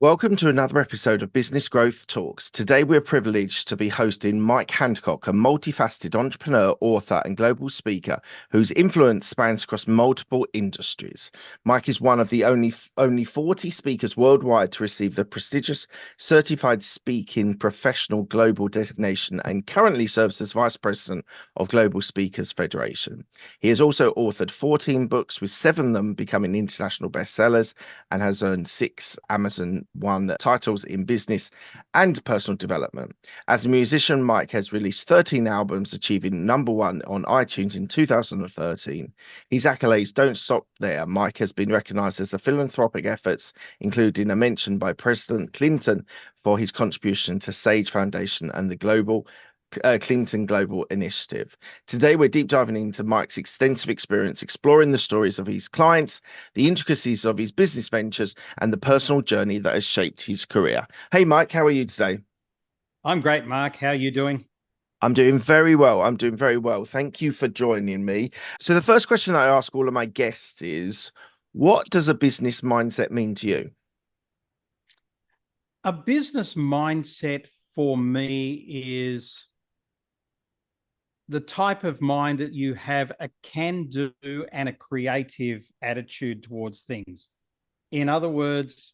Welcome to another episode of Business Growth Talks. Today, we're privileged to be hosting Mike Handcock, a multifaceted entrepreneur, author, and global speaker whose influence spans across multiple industries. Mike is one of the only 40 speakers worldwide to receive the prestigious Certified Speaking Professional Global designation and currently serves as Vice President of Global Speakers Federation. He has also authored 14 books, with 7 of them becoming international bestsellers, and has earned 6 Amazon won titles in business and personal development. As a musician, Mike has released 13 albums, achieving #1 on iTunes in 2013. His accolades don't stop there. Mike has been recognized as a philanthropic efforts, including a mention by President Clinton for his contribution to Sage Foundation and the Clinton Global Initiative. Today, we're deep diving into Mike's extensive experience, exploring the stories of his clients, the intricacies of his business ventures, and the personal journey that has shaped his career. Hey, Mike, how are you today? I'm great, Mark. How are you doing? I'm doing very well. I'm doing very well. Thank you for joining me. So, the first question I ask all of my guests is, what does a business mindset mean to you? A business mindset for me is the type of mind that you have a can-do and a creative attitude towards things. In other words,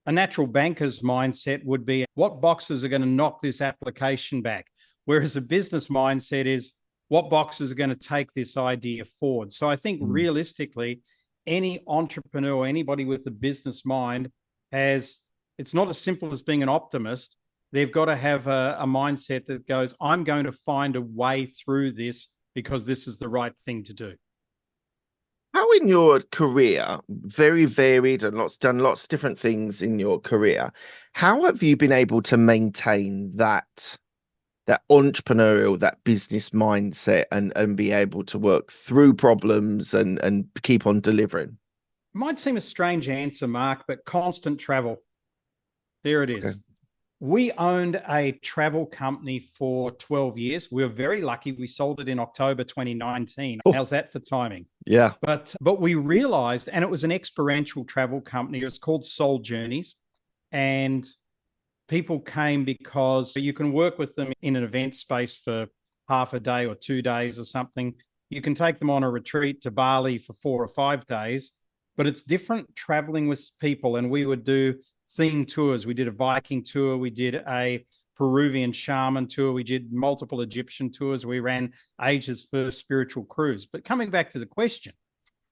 a natural banker's mindset would be, what boxes are going to knock this application back? Whereas a business mindset is, what boxes are going to take this idea forward? So I think realistically, any entrepreneur, anybody with a business mind it's not as simple as being an optimist. They've got to have a mindset that goes, I'm going to find a way through this because this is the right thing to do. How in your career, very varied and done lots of different things in your career, how have you been able to maintain that entrepreneurial, that business mindset, and be able to work through problems and keep on delivering? Might seem a strange answer, Mark, but constant travel. There it Okay. is. We owned a travel company for 12 years. We were very lucky. We sold it in October 2019. Oh, How's that for timing? yeah. But we realized, and it was an experiential travel company. It was called Soul Journeys. And people came because you can work with them in an event space for half a day or 2 days or something. You can take them on a retreat to Bali for 4 or 5 days, but it's different traveling with people. And we would do themed tours. We did a Viking tour. We did a Peruvian shaman tour. We did multiple Egyptian tours. We ran Asia's first spiritual cruise. But coming back to the question,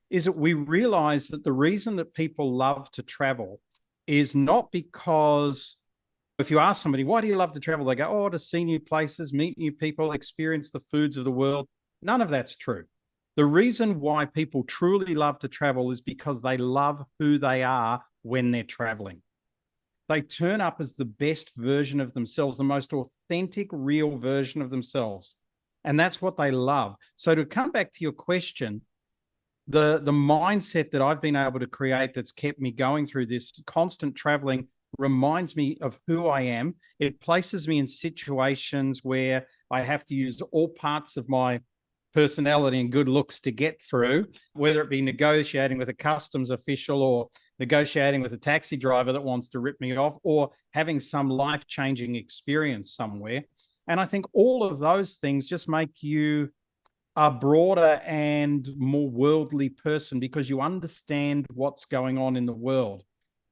is that we realized that the reason that people love to travel is not because, if you ask somebody, why do you love to travel? They go, oh, to see new places, meet new people, experience the foods of the world. None of that's true. The reason why people truly love to travel is because they love who they are when they're traveling. They turn up as the best version of themselves, the most authentic, real version of themselves. And that's what they love. So to come back to your question, the mindset that I've been able to create that's kept me going through this constant traveling reminds me of who I am. It places me in situations where I have to use all parts of my personality and good looks to get through, whether it be negotiating with a customs official or negotiating with a taxi driver that wants to rip me off, or having some life-changing experience somewhere. And I think all of those things just make you a broader and more worldly person because you understand what's going on in the world.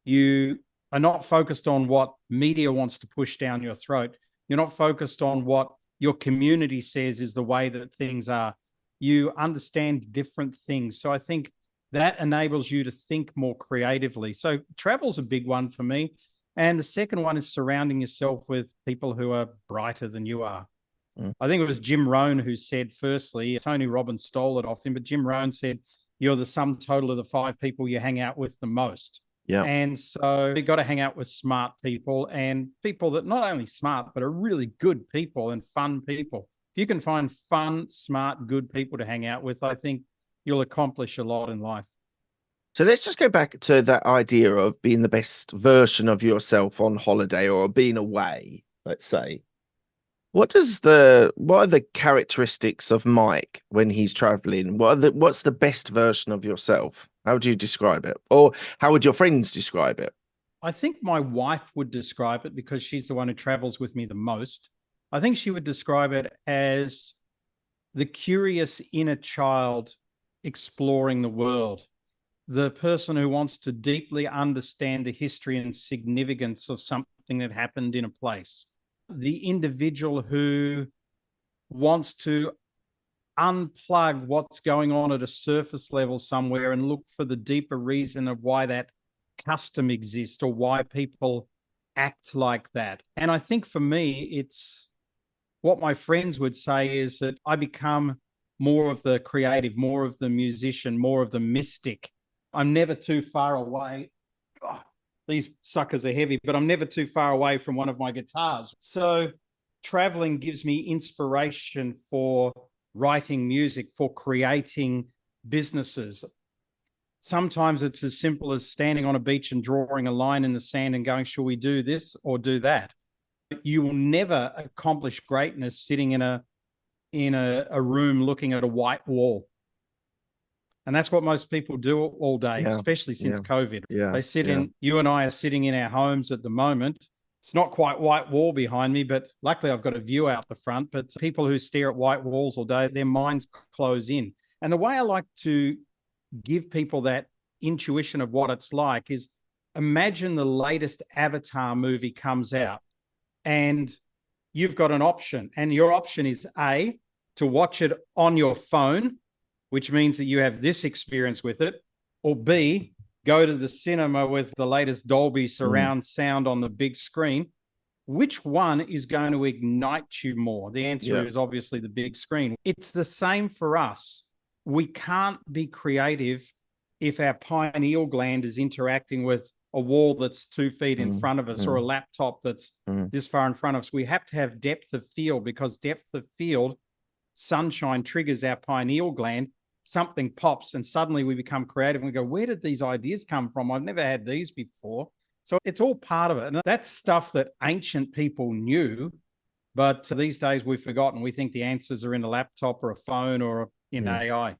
You are not focused on what media wants to push down your throat. You're not focused on what your community says is the way that things are. You understand different things. So I think that enables you to think more creatively. So travel's a big one for me. And the second one is surrounding yourself with people who are brighter than you are. I think it was Jim Rohn who said, firstly, Tony Robbins stole it off him, but Jim Rohn said, you're the sum total of the 5 people you hang out with the most. Yeah. And so you got to hang out with smart people and people that not only smart, but are really good people and fun people. If you can find fun, smart, good people to hang out with, I think you'll accomplish a lot in life. So let's just go back to that idea of being the best version of yourself on holiday or being away, let's say. What are the characteristics of Mike when he's traveling? What's the best version of yourself? How would you describe it? Or how would your friends describe it? I think my wife would describe it, because she's the one who travels with me the most. I think she would describe it as the curious inner child exploring the world, the person who wants to deeply understand the history and significance of something that happened in a place, the individual who wants to unplug what's going on at a surface level somewhere and look for the deeper reason of why that custom exists or why people act like that. And I think for me, it's what my friends would say is that I become more of the creative, more of the musician, more of the mystic. I'm never too far away. Oh, these suckers are heavy, but I'm never too far away from one of my guitars. So traveling gives me inspiration for writing music, for creating businesses. Sometimes it's as simple as standing on a beach and drawing a line in the sand and going, shall we do this or do that? You will never accomplish greatness sitting in a room looking at a white wall. And that's what most people do all day, especially since COVID. They sit in, you and I are sitting in our homes at the moment. It's not quite white wall behind me, but luckily I've got a view out the front. But people who stare at white walls all day, their minds close in. And the way I like to give people that intuition of what it's like is, imagine the latest Avatar movie comes out and you've got an option, and your option is A, to watch it on your phone, which means that you have this experience with it, or B, go to the cinema with the latest Dolby surround sound on the big screen. Which one is going to ignite you more? The answer is obviously the big screen. It's the same for us. We can't be creative if our pineal gland is interacting with a wall that's 2 feet in front of us or a laptop that's this far in front of us. We have to have depth of field, because depth of field, sunshine triggers our pineal gland. Something pops and suddenly we become creative and we go, where did these ideas come from? I've never had these before. So it's all part of it. And that's stuff that ancient people knew, but these days we've forgotten. We think the answers are in a laptop or a phone or in AI.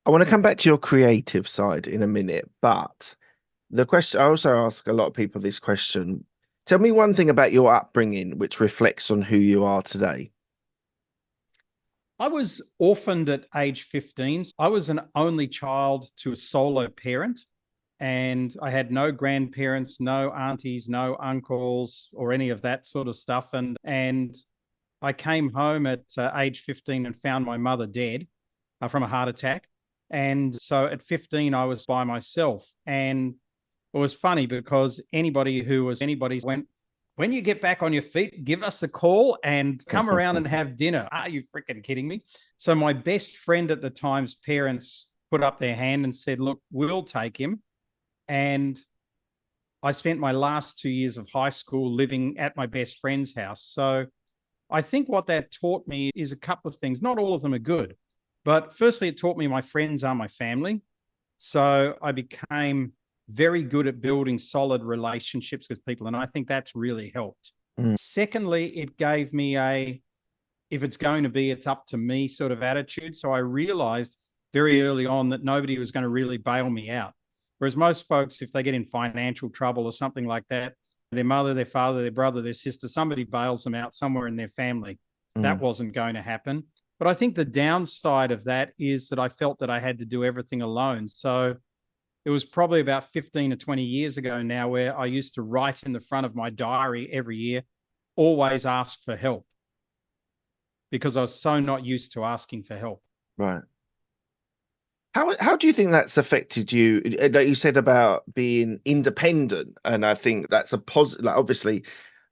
I want to come back to your creative side in a minute, but the question, I also ask a lot of people this question. Tell me one thing about your upbringing which reflects on who you are today. I was orphaned at age 15. I was an only child to a solo parent, and I had no grandparents, no aunties, no uncles, or any of that sort of stuff. And I came home at age 15 and found my mother dead from a heart attack. And so at 15, I was by myself. And it was funny because anybody went, when you get back on your feet, give us a call and come around and have dinner. Are you freaking kidding me? So my best friend at the time's parents put up their hand and said, look, we'll take him. And I spent my last 2 years of high school living at my best friend's house. So I think what that taught me is a couple of things. Not all of them are good, but firstly, it taught me my friends are my family. So I became very good at building solid relationships with people. And I think that's really helped. Secondly, it gave me if it's going to be, it's up to me sort of attitude. So I realized very early on that nobody was going to really bail me out. Whereas most folks, if they get in financial trouble or something like that, their mother, their father, their brother, their sister, somebody bails them out somewhere in their family. That wasn't going to happen. But I think the downside of that is that I felt that I had to do everything alone. So it was probably about 15 or 20 years ago now where I used to write in the front of my diary every year, always ask for help, because I was so not used to asking for help. Right. How do you think that's affected you? Like you said about being independent, and I think that's a positive. Like obviously,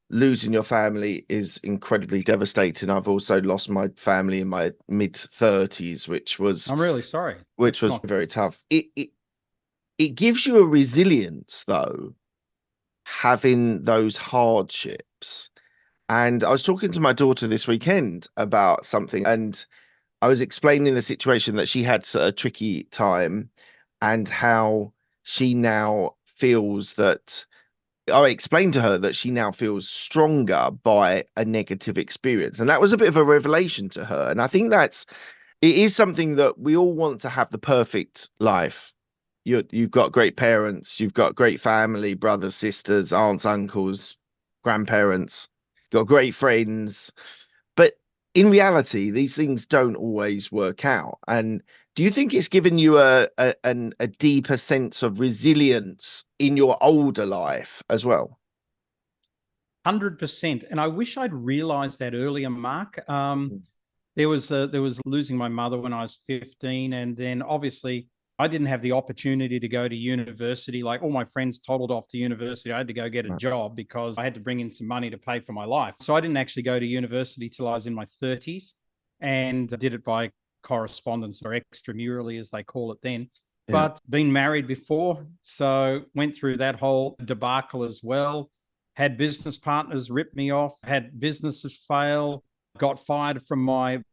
losing your family is incredibly devastating. I've also lost my family in my mid-30s, which was I'm really sorry. Which was very tough. It gives you a resilience, though, having those hardships. And I was talking to my daughter this weekend about something, and I was explaining the situation that she had a tricky time and how she now feels that I explained to her that she now feels stronger by a negative experience. And that was a bit of a revelation to her. And I think it is something that we all want to have the perfect life. you've got great parents, you've got great family, brothers, sisters, aunts, uncles, grandparents, you've got great friends. But in reality, these things don't always work out. And do you think it's given you a deeper sense of resilience in your older life as well? 100%. And I wish I'd realized that earlier, Mark. Mm. There was losing my mother when I was 15. And then obviously I didn't have the opportunity to go to university. Like all my friends toddled off to university. I had to go get a Right. job because I had to bring in some money to pay for my life. So I didn't actually go to university till I was in my 30s and did it by correspondence or extramurally, as they call it then. Yeah. But been married before. So went through that whole debacle as well. Had business partners rip me off, had businesses fail, got fired from my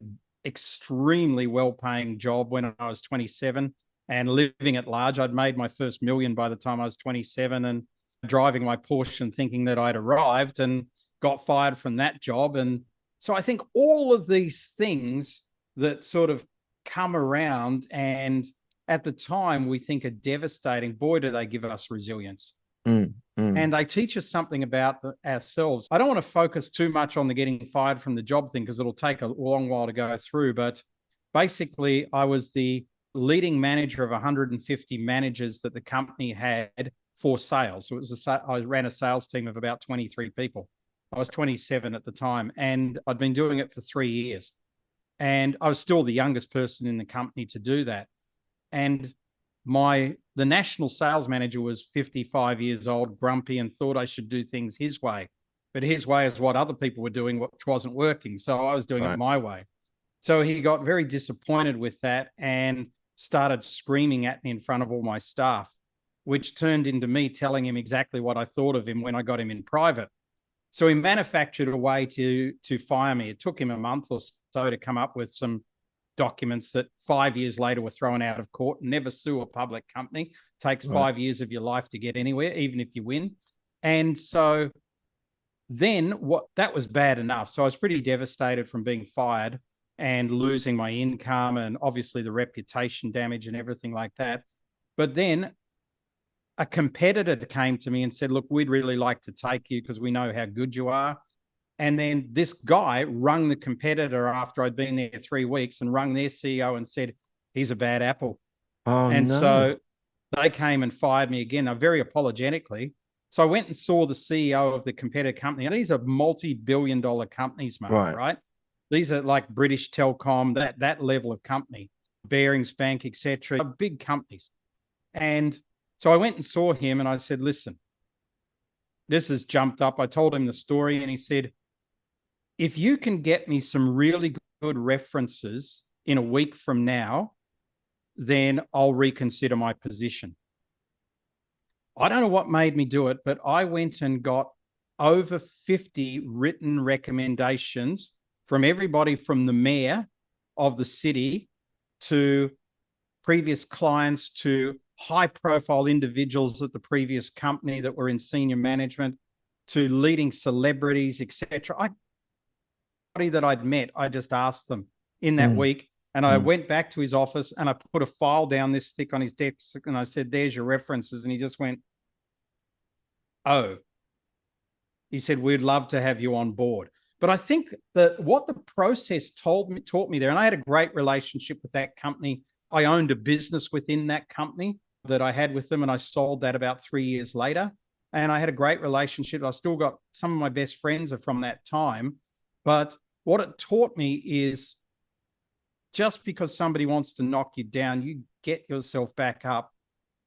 extremely well-paying job when I was 27 and living at large. I'd made my first million by the time I was 27 and driving my Porsche and thinking that I'd arrived, and got fired from that job. And so I think all of these things that sort of come around and at the time we think are devastating, boy, do they give us resilience. Mm, mm. And they teach us something about ourselves. I don't want to focus too much on the getting fired from the job thing because it'll take a long while to go through. But basically, I was the leading manager of 150 managers that the company had for sales. So I ran a sales team of about 23 people. I was 27 at the time, and I'd been doing it for 3 years. And I was still the youngest person in the company to do that. And the national sales manager was 55 years old, grumpy, and thought I should do things his way. But his way is what other people were doing, which wasn't working. So I was doing it Right. my way. So he got very disappointed with that and started screaming at me in front of all my staff, which turned into me telling him exactly what I thought of him when I got him in private. So he manufactured a way to fire me. It took him a month or so to come up with some documents that 5 years later were thrown out of court. Never sue a public company. It takes Right. 5 years of your life to get anywhere, even if you win. And so then that was bad enough. So I was pretty devastated from being fired and losing my income and obviously the reputation damage and everything like that. But then a competitor came to me and said, look, we'd really like to take you because we know how good you are. And then this guy rung the competitor after I'd been there 3 weeks and rung their CEO and said, he's a bad apple. Oh And no. so they came and fired me again, very apologetically. So I went and saw the CEO of the competitor company. And these are multi-billion-dollar companies, Mark, Right. right? These are like British Telecom, that level of company, Barings Bank, etc., big companies. And so I went and saw him and I said, listen, this has jumped up. I told him the story and he said, if you can get me some really good references in a week from now, then I'll reconsider my position. I don't know what made me do it, but I went and got over 50 written recommendations from everybody from the mayor of the city to previous clients to high-profile individuals at the previous company that were in senior management to leading celebrities, etc. That I'd met, I just asked them in that week. And I went back to his office and I put a file down this thick on his desk and I said, there's your references. And he just went, oh, he said, we'd love to have you on board. But I think that what the process taught me there, and I had a great relationship with that company. I owned a business within that company that I had with them, and I sold that about 3 years later. And I had a great relationship. I still got some of my best friends are from that time. But what it taught me is just because somebody wants to knock you down, you get yourself back up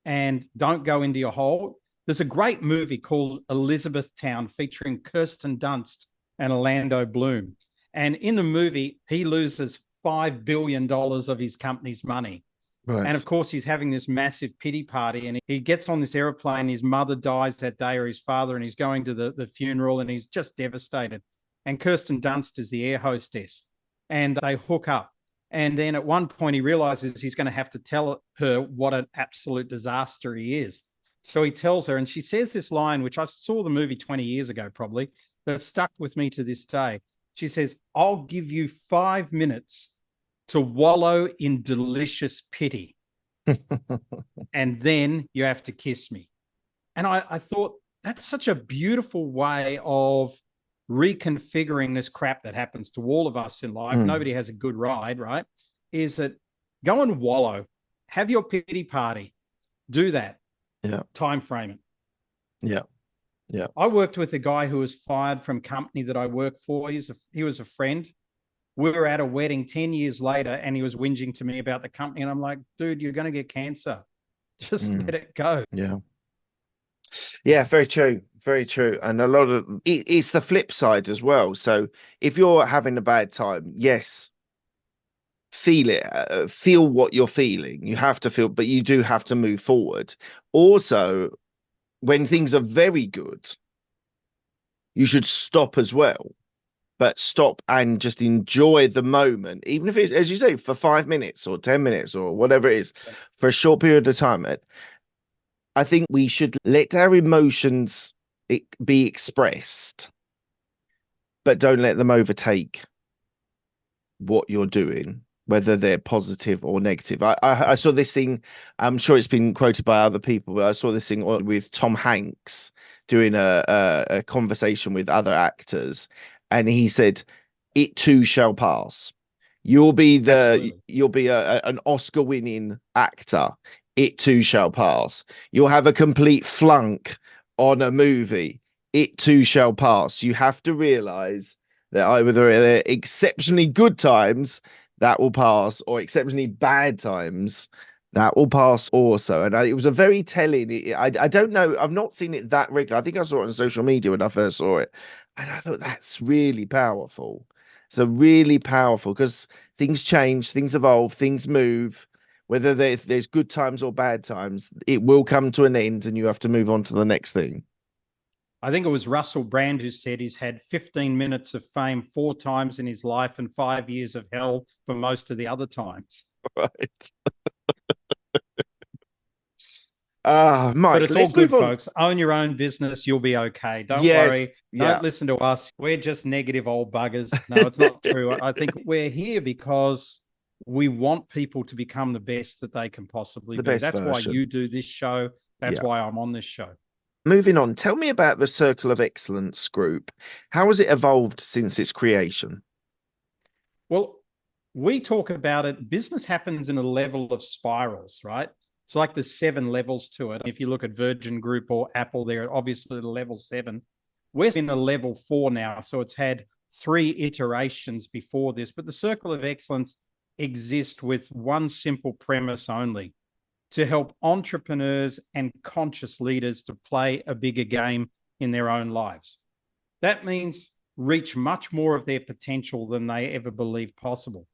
and don't go into your hole. There's a great movie called Elizabethtown featuring Kirsten Dunst and Orlando Bloom. And in the movie, he loses $5 billion of his company's money. Right. And of course, he's having this massive pity party and he gets on this airplane. His mother dies that day or his father, and he's going to the funeral and he's just devastated. And Kirsten Dunst is the air hostess and they hook up. And then at one point he realizes he's going to have to tell her what an absolute disaster he is. So he tells her, and she says this line, which I saw the movie 20 years ago, probably, but it stuck with me to this day. She says, I'll give you 5 minutes to wallow in delicious pity. and then you have to kiss me. And I thought that's such a beautiful way of reconfiguring this crap that happens to all of us in life. Nobody has a good ride, right? Is that go and wallow, have your pity party, do that. Yeah. Time frame it. Yeah. Yeah. I worked with a guy who was fired from a company that I work for. He was a friend. We were at a wedding 10 years later and he was whinging to me about the company. And I'm like, dude, you're going to get cancer. Just let it go. Yeah. Yeah, very true. Very true. And a lot of it's the flip side as well. So if you're having a bad time, yes, feel it, feel what you're feeling. You have to feel, but you do have to move forward. Also, when things are very good, you should stop as well, but stop and just enjoy the moment, even if it, as you say, for 5 minutes or 10 minutes or whatever it is, for a short period of time. I think we should let our emotions be expressed, but don't let them overtake what you're doing, whether they're positive or negative. I saw this thing, I'm sure it's been quoted by other people, but I saw this thing with Tom Hanks doing a conversation with other actors, and he said, "It too shall pass. You'll be an Oscar winning actor. It too shall pass. You'll have a complete flunk on a movie. It too shall pass." You have to realize that either they're exceptionally good times that will pass, or exceptionally bad times that will pass also. And it was a very telling. I don't know. I've not seen it that regular. I think I saw it on social media when I first saw it, and I thought that's really powerful. So really powerful, because things change, things evolve, things move. Whether there's good times or bad times, it will come to an end, and you have to move on to the next thing. I think it was Russell Brand who said he's had 15 minutes of fame 4 times in his life and 5 years of hell for most of the other times. Right. Mike, but it's all good, folks. Own your own business. You'll be okay. Don't worry. Don't listen to us. We're just negative old buggers. No, it's not true. I think we're here because we want people to become the best that they can possibly be. That's why you do this show. That's why I'm on this show. Moving on, tell me about the Circle of Excellence group. How has it evolved since its creation? Well, we talk about it. Business happens in a level of spirals, right? It's like there's 7 levels to it. If you look at Virgin Group or Apple, they're obviously the level 7. We're in the level 4 now. So it's had 3 iterations before this. But the Circle of Excellence exists with one simple premise only: to help entrepreneurs and conscious leaders to play a bigger game in their own lives. That means reach much more of their potential than they ever believed possible.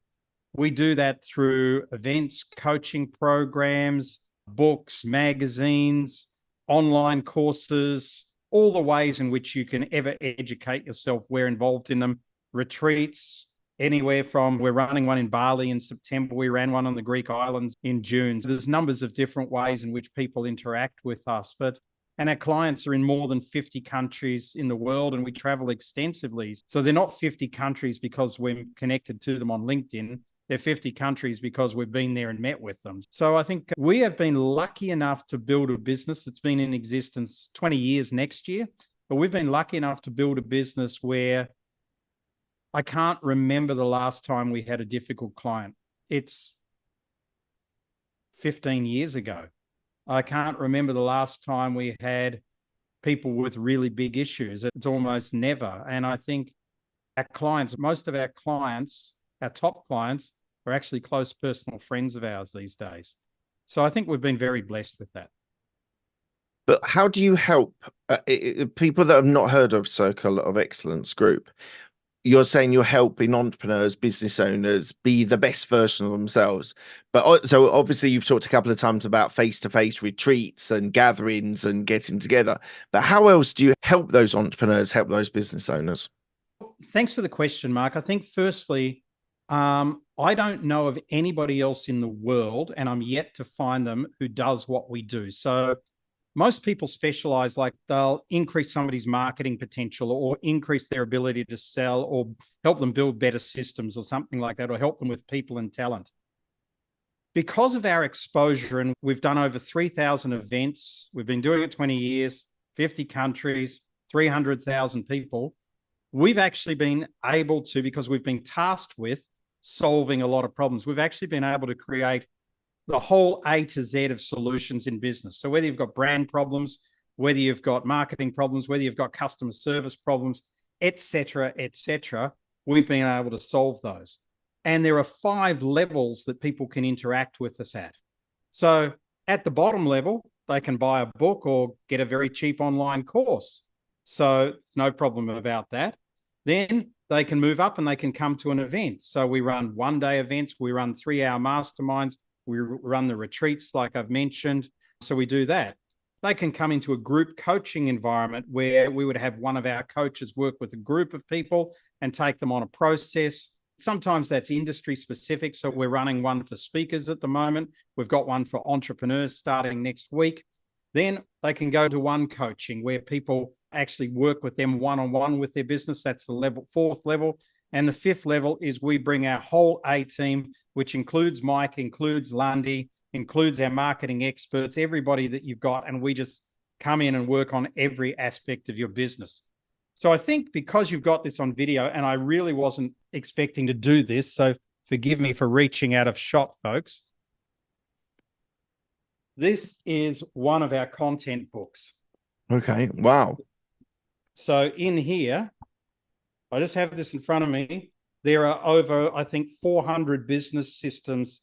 We do that through events, coaching programs, books, magazines, online courses, all the ways in which you can ever educate yourself. We're involved in them. Retreats, anywhere from, we're running one in Bali in September. We ran one on the Greek islands in June. So there's numbers of different ways in which people interact with us. And our clients are in more than 50 countries in the world, and we travel extensively. So they're not 50 countries because we're connected to them on LinkedIn. They're 50 countries because we've been there and met with them. So I think we have been lucky enough to build a business that's been in existence 20 years next year. But we've been lucky enough to build a business where I can't remember the last time we had a difficult client. It's 15 years ago. I can't remember the last time we had people with really big issues. It's almost never. And I think our clients, most of our clients, our top clients, are actually close personal friends of ours these days. So I think we've been very blessed with that. But how do you help people that have not heard of Circle of Excellence group? You're saying you're helping entrepreneurs, business owners be the best version of themselves. But so obviously you've talked a couple of times about face-to-face retreats and gatherings and getting together. But how else do you help those entrepreneurs, help those business owners? Thanks for the question, Mark. I think firstly, I don't know of anybody else in the world, and I'm yet to find them, who does what we do. So most people specialize, like they'll increase somebody's marketing potential or increase their ability to sell or help them build better systems or something like that, or help them with people and talent. because of our exposure, and we've done over 3,000 events, we've been doing it 20 years, 50 countries, 300,000 people, we've actually been able to, because we've been tasked with solving a lot of problems, we've actually been able to create the whole A to Z of solutions in business. So whether you've got brand problems, whether you've got marketing problems, whether you've got customer service problems, et cetera, we've been able to solve those. And there are 5 levels that people can interact with us at. So at the bottom level, they can buy a book or get a very cheap online course. So it's no problem about that. Then they can move up and they can come to an event. So we run one-day events, we run 3-hour masterminds, we run the retreats like I've mentioned. So we do that. They can come into a group coaching environment where we would have one of our coaches work with a group of people and take them on a process. Sometimes that's industry specific. So we're running one for speakers at the moment. We've got one for entrepreneurs starting next week. Then they can go to one coaching where people actually work with them one-on-one with their business. That's the 4th level. And the 5th level is we bring our whole A team, which includes Mike, includes Lundy, includes our marketing experts, everybody that you've got, and we just come in and work on every aspect of your business. So I think because you've got this on video, and I really wasn't expecting to do this, so forgive me for reaching out of shot, folks. This is one of our content books. Okay, wow. So in here, I just have this in front of me. There are over, I think, 400 business systems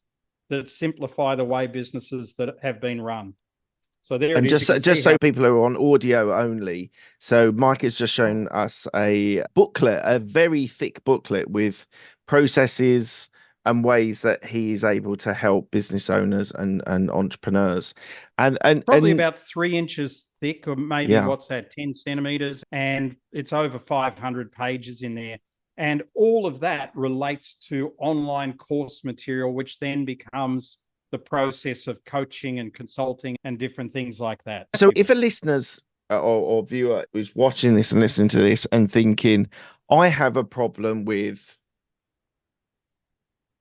that simplify the way businesses that have been run. So there And it is. just so people who are on audio only, so Mike has just shown us a booklet, a very thick booklet with processes and ways that he is able to help business owners and entrepreneurs. And probably about 3 inches thick, or maybe yeah. what's that, 10 centimeters, and it's over 500 pages in there. And all of that relates to online course material, which then becomes the process of coaching and consulting and different things like that. So if a listener's or viewer is watching this and listening to this and thinking, I have a problem with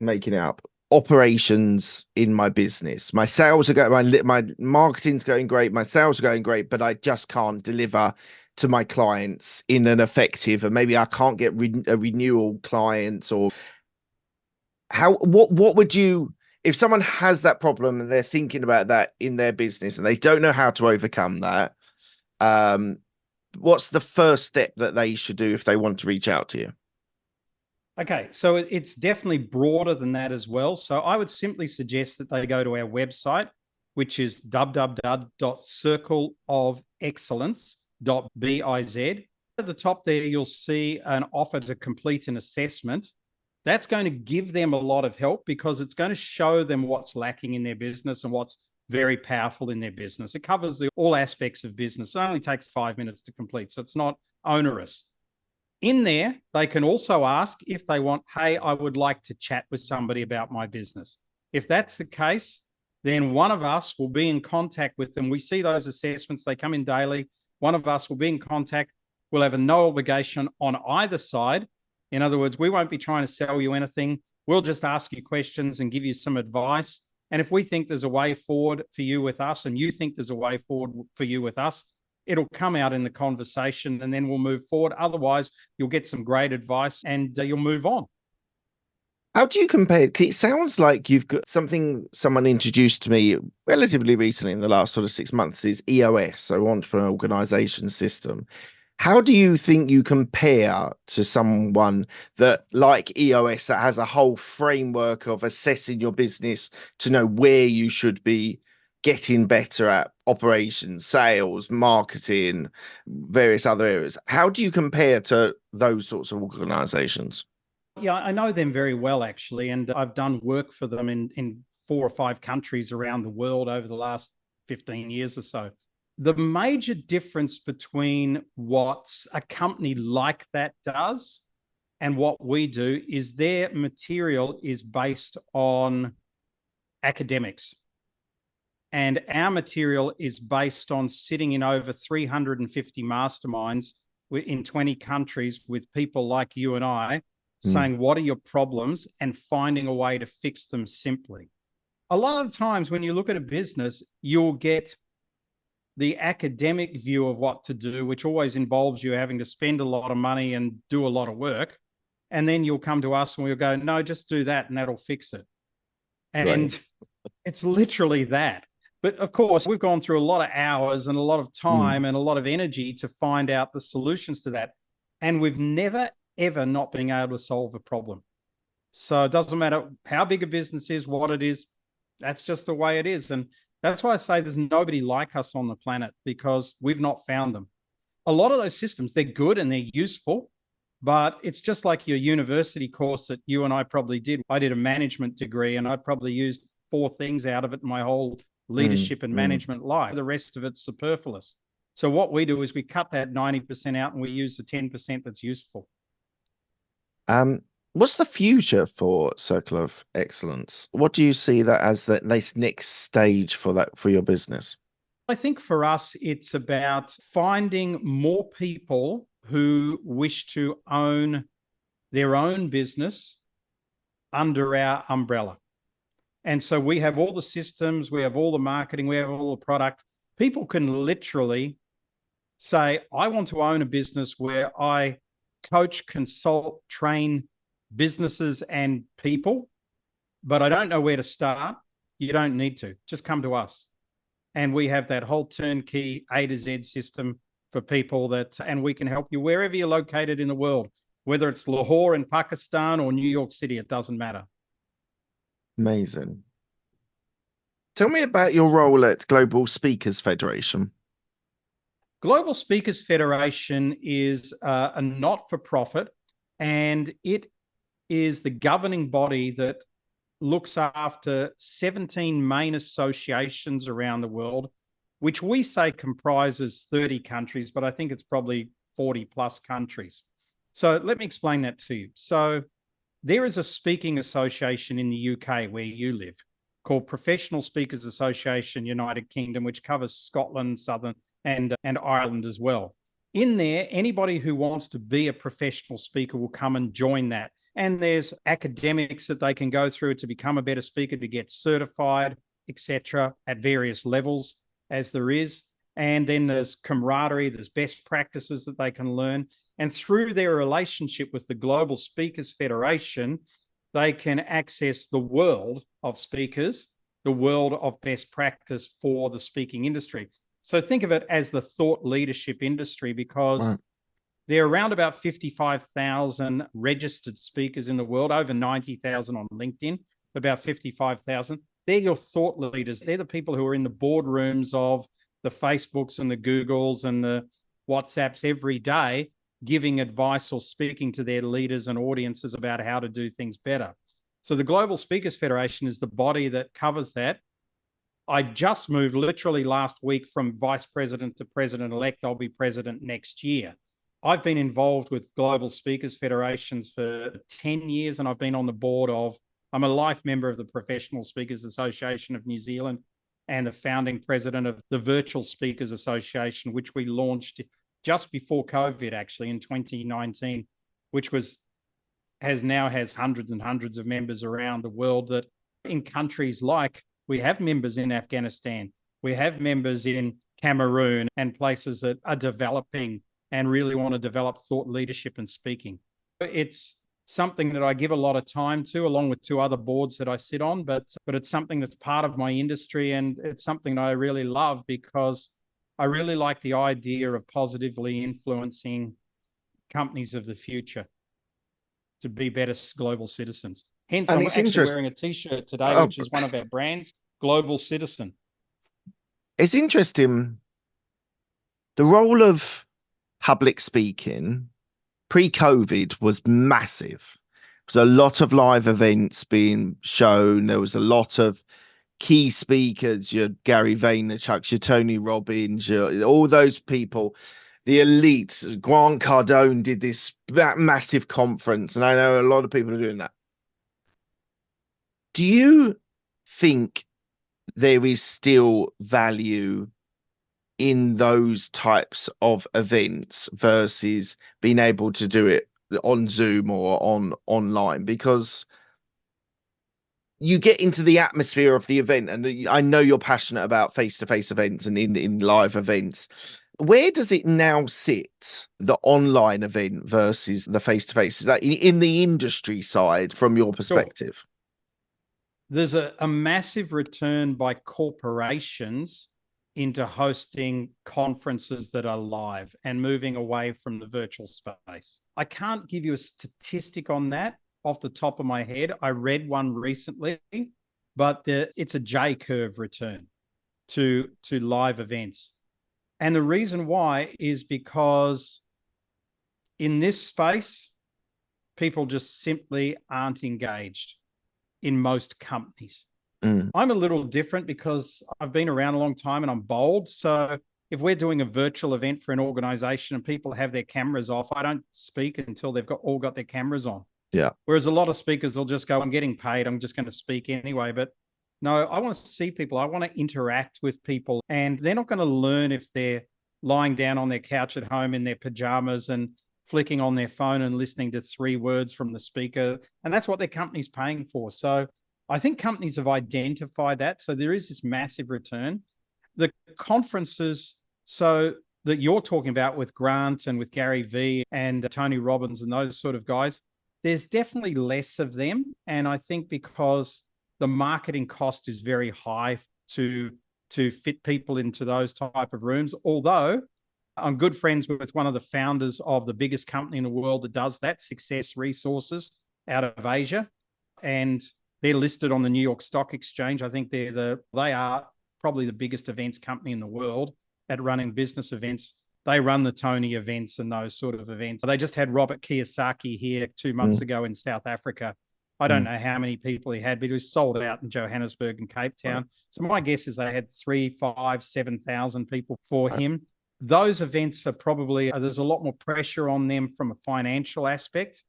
making it up, operations in my business, my sales are going, my marketing's going great, my sales are going great, but I just can't deliver to my clients in an effective, and maybe I can't get a renewal clients, or what would you, if someone has that problem and they're thinking about that in their business and they don't know how to overcome that, what's the first step that they should do if they want to reach out to you? Okay, so it's definitely broader than that as well. So I would simply suggest that they go to our website, which is www.circleofexcellence.biz. At the top there, you'll see an offer to complete an assessment. That's going to give them a lot of help because it's going to show them what's lacking in their business and what's very powerful in their business. It covers all aspects of business. It only takes 5 minutes to complete, so it's not onerous. In there, they can also ask if they want, hey, I would like to chat with somebody about my business. If that's the case, then one of us will be in contact with them. We see those assessments. They come in daily. One of us will be in contact. We'll have a no obligation on either side. In other words, we won't be trying to sell you anything. We'll just ask you questions and give you some advice. And if we think there's a way forward for you with us and you think there's a way forward for you with us, it'll come out in the conversation and then we'll move forward. Otherwise, you'll get some great advice and you'll move on. How do you compare? It sounds like you've got something someone introduced to me relatively recently in the last sort of 6 months is EOS, so Entrepreneur Organization System. How do you think you compare to someone that, like EOS, that has a whole framework of assessing your business to know where you should be getting better at operations, sales, marketing, various other areas? How do you compare to those sorts of organizations? Yeah, I know them very well, actually, and I've done work for them in 4 or 5 countries around the world over the last 15 years or so. The major difference between what a company like that does and what we do is their material is based on academics. And our material is based on sitting in over 350 masterminds in 20 countries with people like you and I saying, what are your problems, and finding a way to fix them simply. a lot of times when you look at a business, you'll get the academic view of what to do, which always involves you having to spend a lot of money and do a lot of work. And then you'll come to us and we'll go, no, just do that and that'll fix it. And Right. it's literally that. But of course, we've gone through a lot of hours and a lot of time and a lot of energy to find out the solutions to that. And we've never, ever not been able to solve a problem. So it doesn't matter how big a business is, what it is, that's just the way it is. And that's why I say there's nobody like us on the planet, because we've not found them. A lot of those systems, they're good and they're useful, but it's just like your university course that you and I probably did. I did a management degree and I probably used 4 things out of it my whole leadership and management life. The rest of it's superfluous. So what we do is we cut that 90% out and we use the 10% that's useful. What's the future for Circle of Excellence? What do you see that as the next stage for your business? I think for us, it's about finding more people who wish to own their own business under our umbrella. And so we have all the systems, we have all the marketing, we have all the product. People can literally say, I want to own a business where I coach, consult, train businesses and people, but I don't know where to start. You don't need to. Just come to us. And we have that whole turnkey A to Z system for people and we can help you wherever you're located in the world, whether it's Lahore in Pakistan or New York City, it doesn't matter. Amazing. Tell me about your role at Global Speakers Federation. Global Speakers Federation is a not-for-profit, and it is the governing body that looks after 17 main associations around the world, which we say comprises 30 countries, but I think it's probably 40 plus countries. So let me explain that to you. So there is a speaking association in the UK where you live called Professional Speakers Association United Kingdom, which covers Scotland, Southern and Ireland as well. In there, anybody who wants to be a professional speaker will come and join that. And there's academics that they can go through to become a better speaker, to get certified, etc., at various levels as there is. And then there's camaraderie, there's best practices that they can learn. And through their relationship with the Global Speakers Federation, they can access the world of speakers, the world of best practice for the speaking industry. So think of it as the thought leadership industry, because there are around about 55,000 registered speakers in the world, over 90,000 on LinkedIn, about 55,000. They're your thought leaders. They're the people who are in the boardrooms of the Facebooks and the Googles and the WhatsApps every day, giving advice or speaking to their leaders and audiences about how to do things better. So the Global Speakers Federation is the body that covers that. I just moved literally last week from vice president to president-elect. I'll be president next year. I've been involved with Global Speakers Federations for 10 years, and I've been on the board I'm a life member of the Professional Speakers Association of New Zealand and the founding president of the Virtual Speakers Association, which we launched just before COVID, actually, in 2019, which has hundreds and hundreds of members around the world, that in countries like, we have members in Afghanistan, we have members in Cameroon and places that are developing and really want to develop thought leadership and speaking. It's something that I give a lot of time to, along with 2 other boards that I sit on, but it's something that's part of my industry, and it's something that I really love because I really like the idea of positively influencing companies of the future to be better global citizens. Hence, I'm actually wearing a T-shirt today, which is one of our brands, Global Citizen. It's interesting. The role of public speaking pre-COVID was massive. There was a lot of live events being shown. There was a lot of key speakers, your Gary Vaynerchuk, your Tony Robbins, all those people, the elite. Grant Cardone did this massive conference, and I know a lot of people are doing that. Do you think there is still value in those types of events versus being able to do it on Zoom or online? Because you get into the atmosphere of the event, and I know you're passionate about face-to-face events and in live events. Where does it now sit, the online event versus the face-to-face, like in the industry side, from your perspective? Sure. There's a massive return by corporations into hosting conferences that are live and moving away from the virtual space. I can't give you a statistic on that off the top of my head. I read one recently, but it's a J curve return to live events. And the reason why is because in this space, people just simply aren't engaged in most companies. I'm a little different because I've been around a long time and I'm bold. So if we're doing a virtual event for an organization and people have their cameras off, I don't speak until they've all got their cameras on. Yeah. Whereas a lot of speakers will just go, I'm getting paid, I'm just going to speak anyway. But no, I want to see people. I want to interact with people, and they're not going to learn if they're lying down on their couch at home in their pajamas and flicking on their phone and listening to 3 words from the speaker. And that's what their company's paying for. So I think companies have identified that. So there is this massive return. The conferences, so that you're talking about with Grant and with Gary Vee and Tony Robbins and those sort of guys, there's definitely less of them. And I think because the marketing cost is very high to fit people into those type of rooms. Although I'm good friends with one of the founders of the biggest company in the world that does that, Success Resources, out of Asia. And they're listed on the New York Stock Exchange. I think they are probably the biggest events company in the world at running business events. They run the Tony events and those sort of events. They just had Robert Kiyosaki here 2 months ago in South Africa. I don't know how many people he had, but he was sold out in Johannesburg and Cape Town. Right. So my guess is they had 3,000, 5,000, 7,000 people for him. Those events are probably, there's a lot more pressure on them from a financial aspect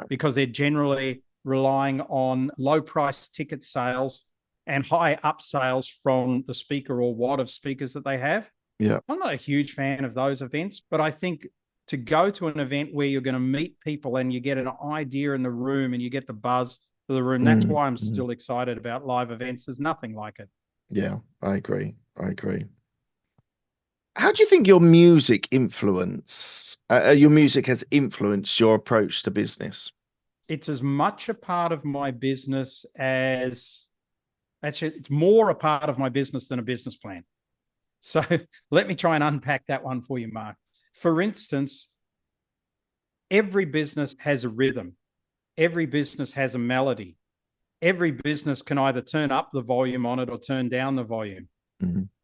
because they're generally relying on low price ticket sales and high up sales from the speaker or wad of speakers that they have. Yeah. I'm not a huge fan of those events, but I think to go to an event where you're going to meet people and you get an idea in the room and you get the buzz of the room, that's why I'm still excited about live events. There's nothing like it. Yeah, I agree. How do you think your music has influenced your approach to business? It's as much a part of my business as, actually, it's more a part of my business than a business plan. So let me try and unpack that one for you, Mark. For instance, every business has a rhythm. Every business has a melody. Every business can either turn up the volume on it or turn down the volume.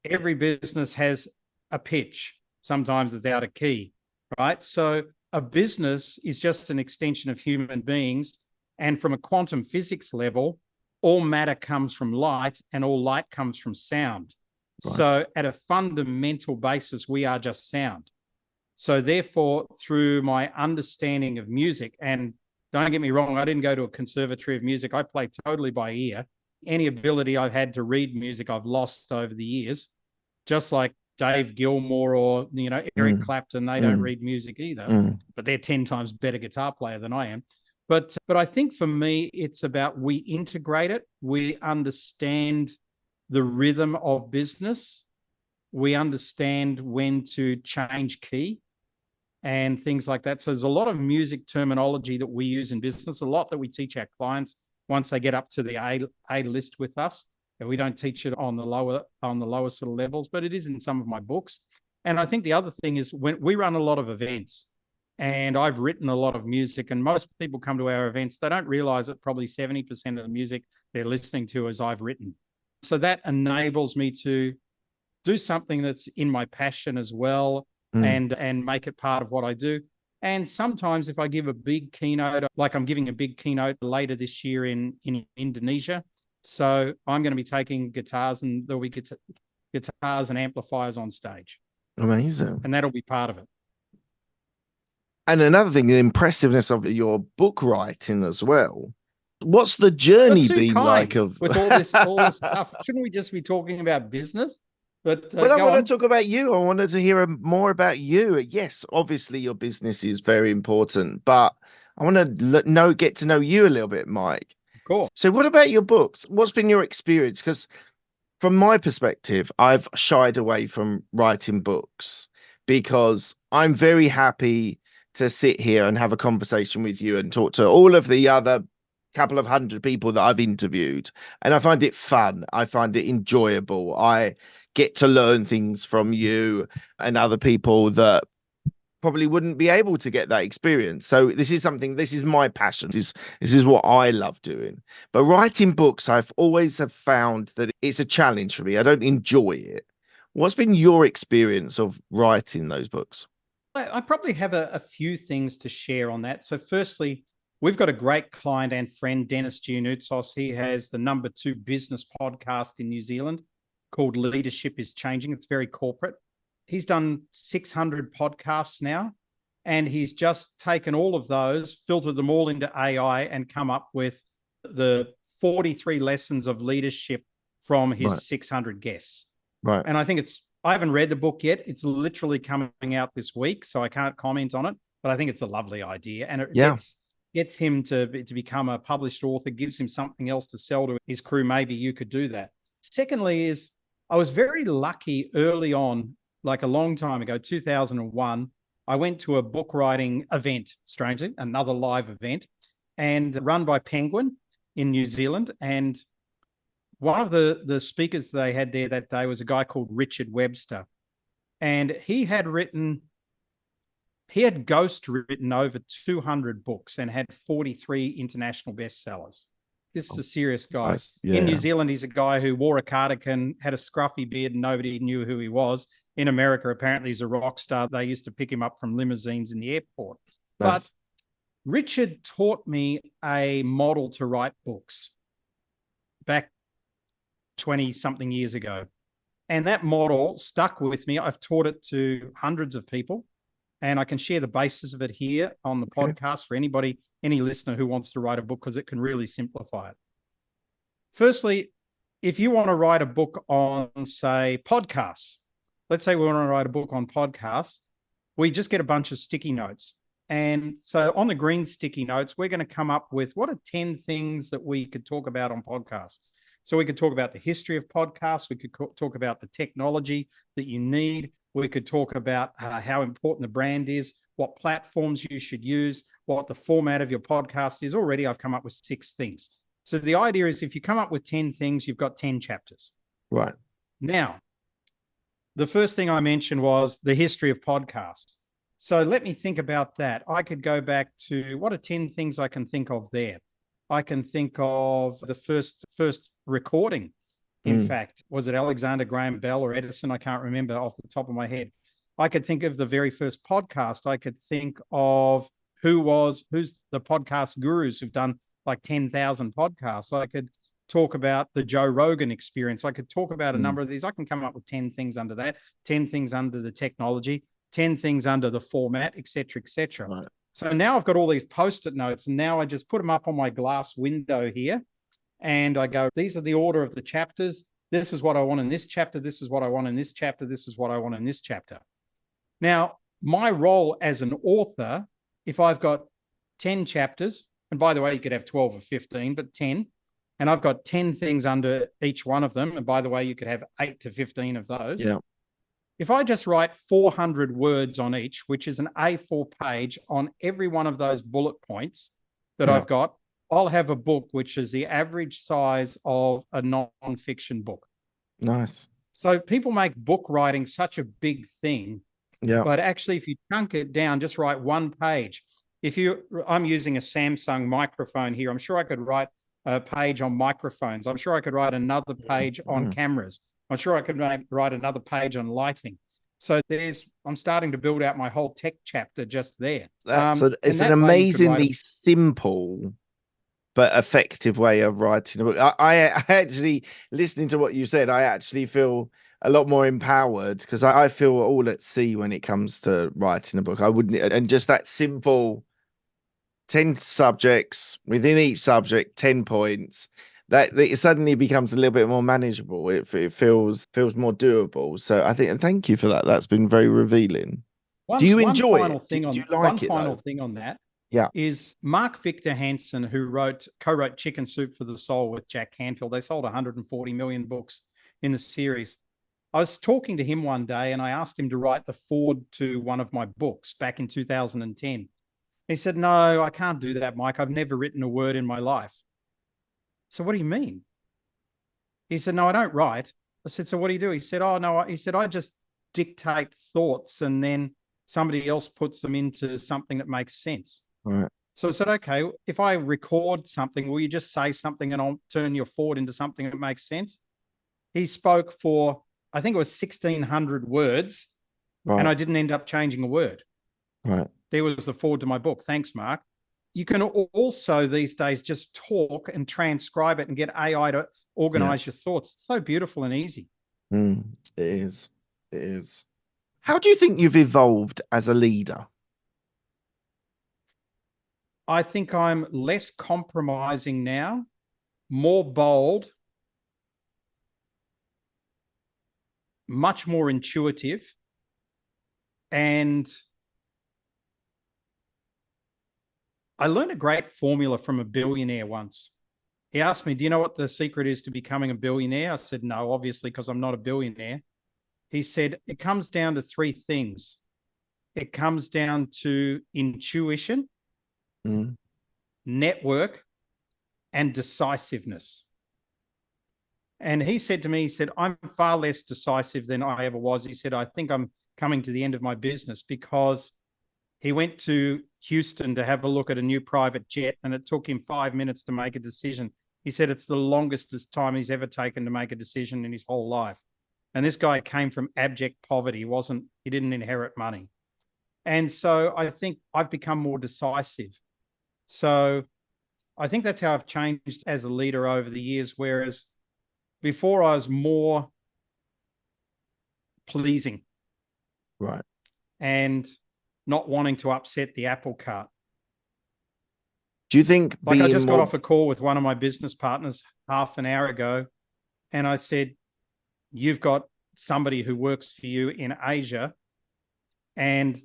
Every business has a pitch. Sometimes it's out of key, right? So a business is just an extension of human beings. And from a quantum physics level, all matter comes from light and all light comes from sound. Right. So at a fundamental basis, we are just sound. So therefore, through my understanding of music, and don't get me wrong, I didn't go to a conservatory of music. I play totally by ear. Any ability I've had to read music, I've lost over the years. Just like Dave Gilmour or, Eric Clapton, they don't read music either, but they're 10 times better guitar player than I am. But I think for me, it's about we integrate it. We understand the rhythm of business. We understand when to change key and things like that. So there's a lot of music terminology that we use in business, a lot that we teach our clients once they get up to the A list with us. And we don't teach it on the lower sort of levels, but it is in some of my books. And I think the other thing is when we run a lot of events, and I've written a lot of music, and most people come to our events, they don't realize that probably 70% of the music they're listening to is I've written. So that enables me to do something that's in my passion as well, and make it part of what I do. And sometimes if I give a big keynote, like I'm giving a big keynote later this year in Indonesia, so I'm going to be taking guitars, and there'll be guitars and amplifiers on stage. Amazing. And that'll be part of it. And another thing, the impressiveness of your book writing as well. What's the journey been like with all this stuff? Shouldn't we just be talking about business? But well, I want to talk about you. I wanted to hear more about you. Yes, obviously your business is very important, but I want to get to know you a little bit, Mike. Cool. So what about your books? What's been your experience? Because from my perspective, I've shied away from writing books because I'm very happy to sit here and have a conversation with you and talk to all of the other couple of hundred people that I've interviewed. And I find it fun. I find it enjoyable. I get to learn things from you and other people that probably wouldn't be able to get that experience. So this is my passion. This is what I love doing. But writing books, I've always have found that it's a challenge for me. I don't enjoy it. What's been your experience of writing those books? I probably have a few things to share on that. So firstly, we've got a great client and friend, Dennis Giannoutsos. He has the #2 business podcast in New Zealand called Leadership is Changing. It's very corporate. He's done 600 podcasts now, and he's just taken all of those, filtered them all into AI, and come up with the 43 lessons of leadership from his 600 guests. Right. And I think I haven't read the book yet. It's literally coming out this week, so I can't comment on it, but I think it's a lovely idea. And it gets him to become a published author, gives him something else to sell to his crew. Maybe you could do that. Secondly is I was very lucky early on, like a long time ago, 2001, I went to a book writing event, strangely, another live event, and run by Penguin in New Zealand. And one of the speakers they had there that day was a guy called Richard Webster. And he had ghost written over 200 books and had 43 international bestsellers. This is a serious guy. Nice. Yeah. In New Zealand, he's a guy who wore a cardigan, had a scruffy beard, and nobody knew who he was. In America, apparently he's a rock star. They used to pick him up from limousines in the airport. Nice. But Richard taught me a model to write books back 20-something years ago. And that model stuck with me. I've taught it to hundreds of people, and I can share the basis of it here on the podcast for anybody, any listener who wants to write a book, because it can really simplify it. Firstly, if you want to write a book on, say, podcasts, let's say we want to write a book on podcasts, we just get a bunch of sticky notes. And so on the green sticky notes, we're going to come up with what are 10 things that we could talk about on podcasts. So we could talk about the history of podcasts. We could talk about the technology that you need. We could talk about how important the brand is, what platforms you should use, what the format of your podcast is. Already, I've come up with 6 things. So the idea is if you come up with 10 things, you've got 10 chapters. Right. Now, the first thing I mentioned was the history of podcasts. So let me think about that. I could go back to what are 10 things I can think of there. I can think of the first recording. In fact, was it Alexander Graham Bell or Edison? I can't remember off the top of my head. I could think of the very first podcast. I could think of who's the podcast gurus who've done like 10,000 podcasts. I could talk about the Joe Rogan experience. I could talk about a number of these. I can come up with 10 things under that, 10 things under the technology, 10 things under the format, et cetera, et cetera. Right. So now I've got all these Post-it notes, and now I just put them up on my glass window here. And I go, these are the order of the chapters. This is what I want in this chapter. This is what I want in this chapter. This is what I want in this chapter. Now, my role as an author, if I've got 10 chapters, and by the way, you could have 12 or 15, but 10, and I've got 10 things under each one of them. And by the way, you could have 8 to 15 of those. Yeah. If I just write 400 words on each, which is an A4 page on every one of those bullet points that I've got, I'll have a book which is the average size of a non-fiction book. Nice. So people make book writing such a big thing. Yeah. But actually, if you chunk it down, just write one page. I'm using a Samsung microphone here. I'm sure I could write a page on microphones. I'm sure I could write another page on cameras. I'm sure I could write another page on lighting. So I'm starting to build out my whole tech chapter just there. It's an amazingly simple but effective way of writing a book. I actually, listening to what you said, I actually feel a lot more empowered because I feel all at sea when it comes to writing a book. I wouldn't, and just that simple 10 subjects within each subject, 10 points, that it suddenly becomes a little bit more manageable. It feels more doable. So I think, and thank you for that. That's been very revealing. Do you enjoy it? Do you like it? One final thing on that. Yeah. is Mark Victor Hansen, who co-wrote Chicken Soup for the Soul with Jack Canfield. They sold 140 million books in the series. I was talking to him one day and I asked him to write the foreword to one of my books back in 2010. He said, "No, I can't do that, Mike. I've never written a word in my life." So what do you mean? He said, "No, I don't write." I said, "So what do you do?" He said, "Oh, no." He said, "I just dictate thoughts and then somebody else puts them into something that makes sense." Right. So I said, "Okay, if I record something, will you just say something and I'll turn your forward into something that makes sense?" He spoke for, I think it was 1,600 words, and Right. I didn't end up changing a word. Right. There was the forward to my book. Thanks, Mark. You can also these days just talk and transcribe it and get AI to organize your thoughts. It's so beautiful and easy. It is. It is. How do you think you've evolved as a leader? I think I'm less compromising now, more bold, much more intuitive, and I learned a great formula from a billionaire once. He asked me, "Do you know what the secret is to becoming a billionaire?" I said, "No, obviously, because I'm not a billionaire." He said, "It comes down to three things. It comes down to intuition, Mm. network, and decisiveness." And he said to me, he said, "I'm far less decisive than I ever was." He said, "I think I'm coming to the end of my business," because he went to Houston to have a look at a new private jet and it took him 5 minutes to make a decision. He said it's the longest time he's ever taken to make a decision in his whole life. And this guy came from abject poverty. He didn't inherit money. And so I think I've become more decisive. So I think that's how I've changed as a leader over the years. Whereas before I was more pleasing. Right. And not wanting to upset the apple cart. Do you think Like I being just got more off a call with one of my business partners half an hour ago, and I said, "You've got somebody who works for you in Asia and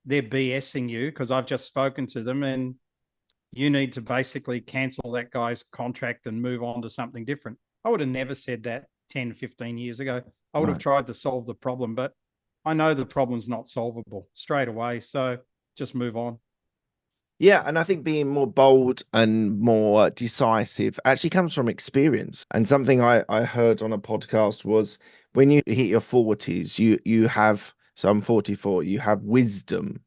they're BSing you because I've just spoken to them, and you need to basically cancel that guy's contract and move on to something different." I would have never said that 10, 15 years ago. I would have right. tried to solve the problem, but I know the problem's not solvable straight away. So just move on. Yeah, and I think being more bold and more decisive actually comes from experience. And something I heard on a podcast was when you hit your 40s, you have, so I'm 44, you have wisdom.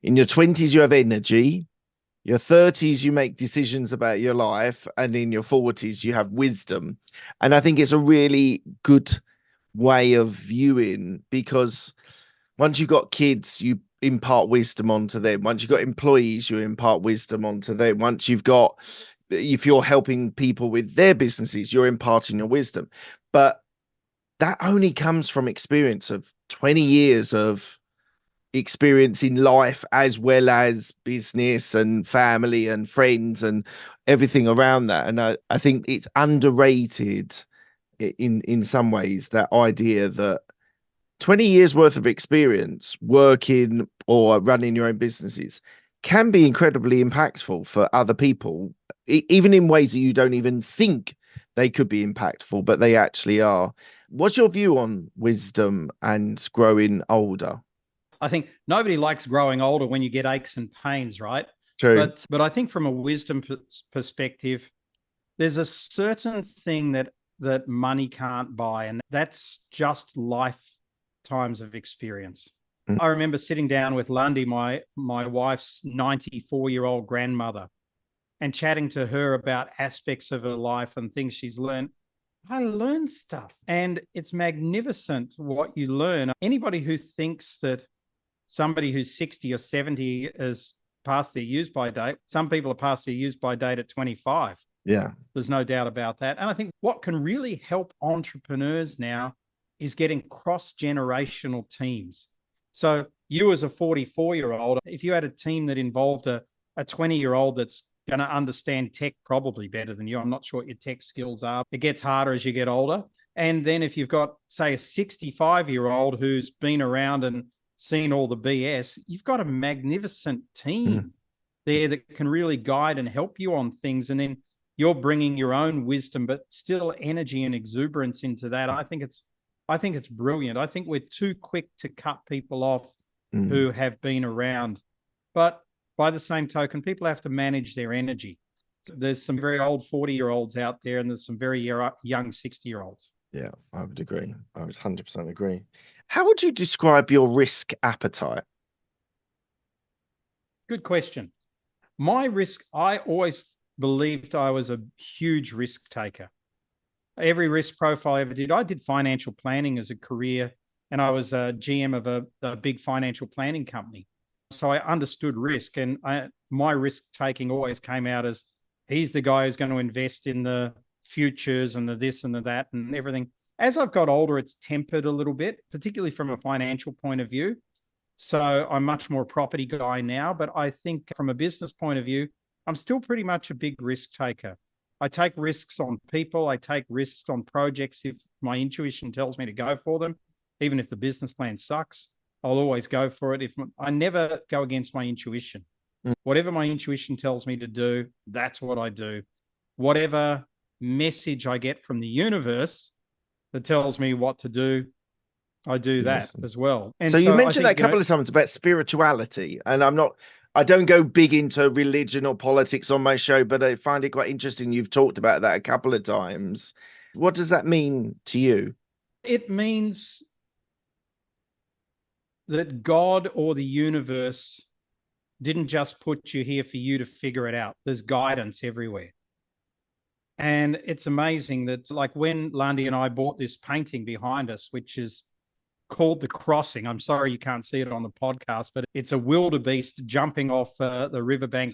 In your 20s, you have energy. Your 30s, you make decisions about your life, and in your 40s, you have wisdom. And I think it's a really good way of viewing, because once you've got kids, you impart wisdom onto them. Once you've got employees, you impart wisdom onto them. Once you've got, if you're helping people with their businesses, you're imparting your wisdom. But that only comes from experience of 20 years of experience in life, as well as business and family and friends and everything around that. And I think it's underrated in some ways, that idea that 20 years worth of experience working or running your own businesses can be incredibly impactful for other people, even in ways that you don't even think they could be impactful, but they actually are. What's your view on wisdom and growing older? I think nobody likes growing older when you get aches and pains, right? True. But I think from a wisdom perspective, there's a certain thing that money can't buy, and that's just lifetimes of experience. Mm. I remember sitting down with Lundy, my wife's 94-year-old grandmother, and chatting to her about aspects of her life and things she's learned. I learned stuff, and it's magnificent what you learn. Anybody who thinks that somebody who's 60 or 70 is past their use by date, some people are past their use by date at 25. Yeah. There's no doubt about that. And I think what can really help entrepreneurs now is getting cross-generational teams. So you as a 44-year-old, if you had a team that involved a 20-year-old that's going to understand tech probably better than you, I'm not sure what your tech skills are. It gets harder as you get older. And then if you've got, say, a 65-year-old who's been around and seen all the BS, you've got a magnificent Mm. team. there that can really guide and help you on things. And then you're bringing your own wisdom, but still energy and exuberance into that. I think it's brilliant. I think we're too quick to cut people off who have been around. But by the same token, people have to manage their energy. There's some very old 40-year-olds out there, and there's some very young 60-year-olds. Yeah, I would agree. I would 100% agree. How would you describe your risk appetite? Good question. My risk, I always believed I was a huge risk taker. Every risk profile I ever did, I did financial planning as a career, and I was a GM of a big financial planning company. So I understood risk, and my risk taking always came out as, he's the guy who's going to invest in the futures and the this and the that and everything. As I've got older, it's tempered a little bit, particularly from a financial point of view. So I'm much more a property guy now, but I think from a business point of view, I'm still pretty much a big risk taker. I take risks on people. I take risks on projects if my intuition tells me to go for them. Even if the business plan sucks, I'll always go for it. I never go against my intuition. Whatever my intuition tells me to do, that's what I do. Whatever message I get from the universe that tells me what to do, I do that as well. And so you mentioned that a couple of times about spirituality, and I don't go big into religion or politics on my show, but I find it quite interesting. You've talked about that a couple of times. What does that mean to you? It means that God or the universe didn't just put you here for you to figure it out. There's guidance everywhere. And it's amazing that, like, when Lundy and I bought this painting behind us, which is called The Crossing. I'm sorry you can't see it on the podcast, but it's a wildebeest jumping off the riverbank,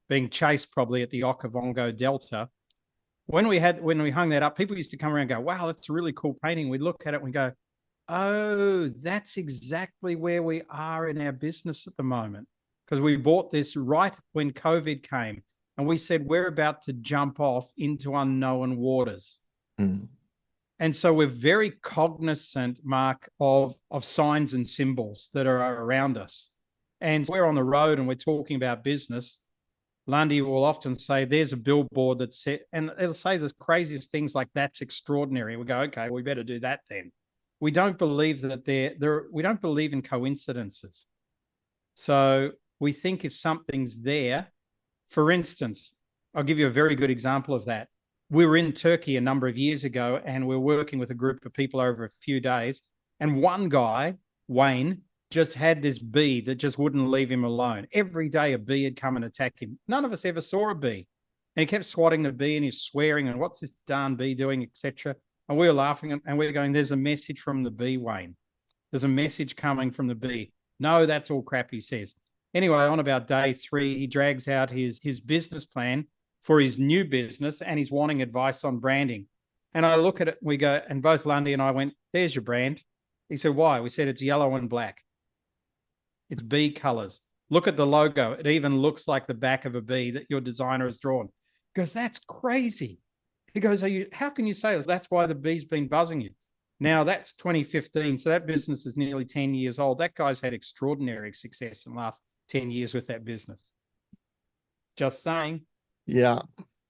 being chased probably at the Okavango Delta. When we hung that up, people used to come around and go, wow, that's a really cool painting. We look at it and we go, oh, that's exactly where we are in our business at the moment. Because we bought this right when COVID came, and we said we're about to jump off into unknown waters. And so we're very cognizant, Mark, of signs and symbols that are around us. And we're on the road and we're talking about business. Lundy will often say, there's a billboard that's set, and it'll say the craziest things like, that's extraordinary. We go, okay, we better do that then. We don't believe that we don't believe in coincidences. So we think if something's there, for instance, I'll give you a very good example of that. We were in Turkey a number of years ago, and we're working with a group of people over a few days. And one guy, Wayne, just had this bee that just wouldn't leave him alone. Every day a bee had come and attacked him. None of us ever saw a bee. And he kept swatting the bee, and he's swearing, and what's this darn bee doing, etc. And we were laughing, and we're going, there's a message from the bee, Wayne. There's a message coming from the bee. No, that's all crap, he says. Anyway, on about day 3, he drags out his business plan for his new business, and he's wanting advice on branding. And I look at it, we go, and both Lundy and I went, there's your brand. He said, why? We said, it's yellow and black. It's bee colors. Look at the logo. It even looks like the back of a bee that your designer has drawn. He goes, that's crazy. He goes, how can you say this? That's why the bee's been buzzing you. Now, that's 2015, so that business is nearly 10 years old. That guy's had extraordinary success in the last 10 years with that business. Just saying. Yeah.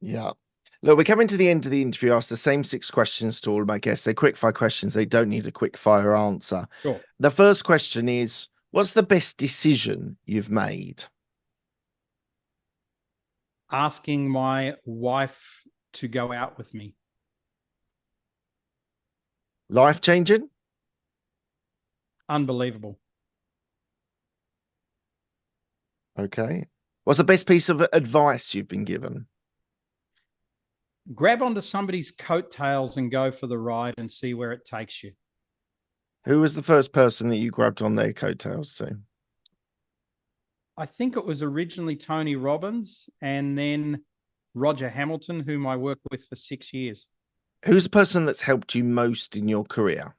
Look, we're coming to the end of the interview. I ask the same 6 questions to all of my guests. They're quick fire questions. They don't need a quick fire answer. Sure. The first question is, what's the best decision you've made? Asking my wife to go out with me. Life-changing? Unbelievable. Okay. What's the best piece of advice you've been given? Grab onto somebody's coattails and go for the ride and see where it takes you. Who was the first person that you grabbed on their coattails to? I think it was originally Tony Robbins, and then Roger Hamilton, whom I worked with for 6 years. Who's the person that's helped you most in your career?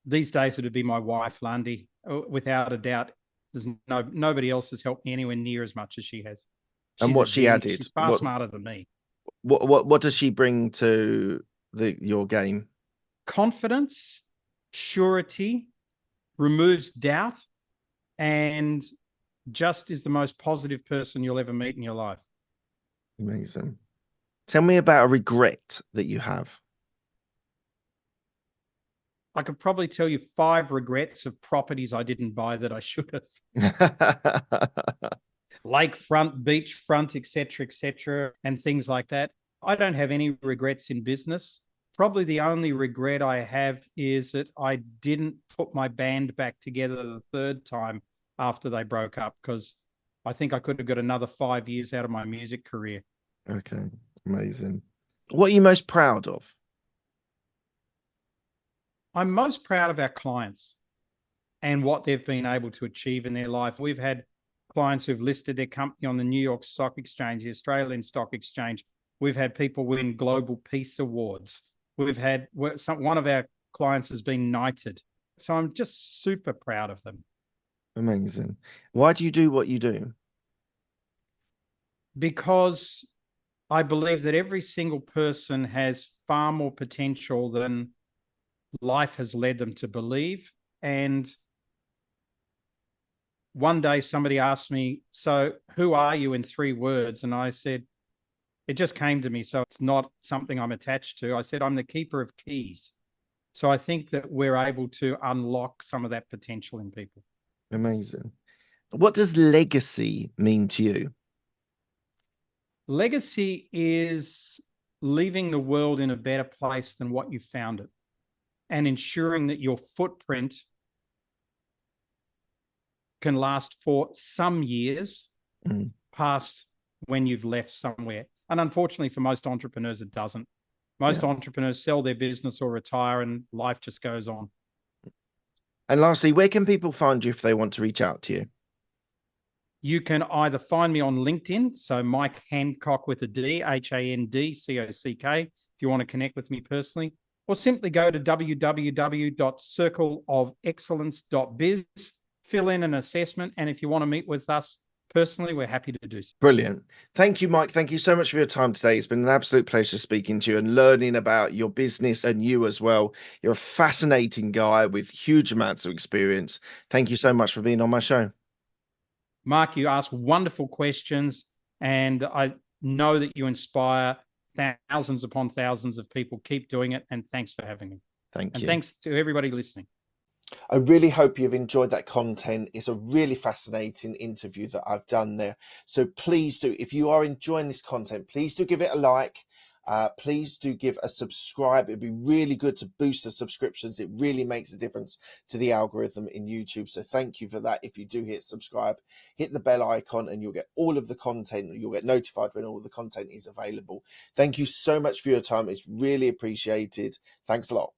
These days, it would be my wife, Lundy. Without a doubt, there's nobody else has helped me anywhere near as much as she has. And what she added? She's far smarter than me. What does she bring to your game? Confidence, surety, removes doubt, and just is the most positive person you'll ever meet in your life. Amazing. Tell me about a regret that you have. I could probably tell you 5 regrets of properties I didn't buy that I should have. Lakefront, beachfront, etc., and things like that. I don't have any regrets in business. Probably the only regret I have is that I didn't put my band back together the 3rd time after they broke up, because I think I could have got another 5 years out of my music career. Okay, amazing. What are you most proud of? I'm most proud of our clients and what they've been able to achieve in their life. We've had clients who've listed their company on the New York Stock Exchange, the Australian Stock Exchange. We've had people win Global Peace Awards. We've had one of our clients has been knighted. So I'm just super proud of them. Amazing. Why do you do what you do? Because I believe that every single person has far more potential than life has led them to believe. And one day somebody asked me, so who are you in 3 words? And I said, it just came to me. So it's not something I'm attached to. I said, I'm the keeper of keys. So I think that we're able to unlock some of that potential in people. Amazing. What does legacy mean to you? Legacy is leaving the world in a better place than what you found it, and ensuring that your footprint can last for some years past when you've left somewhere. And unfortunately for most entrepreneurs, it doesn't. Most entrepreneurs sell their business or retire and life just goes on. And lastly, where can people find you if they want to reach out to you? You can either find me on LinkedIn, so Mike Handcock with a D, Handcock, if you want to connect with me personally, or simply go to www.circleofexcellence.biz, fill in an assessment, and if you want to meet with us personally, we're happy to do so. Brilliant. Thank you, Mike. Thank you so much for your time today. It's been an absolute pleasure speaking to you and learning about your business and you as well. You're a fascinating guy with huge amounts of experience. Thank you so much for being on my show. Mark, you ask wonderful questions, and I know that you inspire thousands upon thousands of people. Keep doing it, and thanks for having me. Thank you. And thanks to everybody listening. I really hope you've enjoyed that content. It's a really fascinating interview that I've done there. So please do, if you are enjoying this content, please do give it a like. Please do give a subscribe. It'd be really good to boost the subscriptions. It really makes a difference to the algorithm in YouTube. So thank you for that. If you do hit subscribe, hit the bell icon and you'll get all of the content. You'll get notified when all the content is available. Thank you so much for your time. It's really appreciated. Thanks a lot.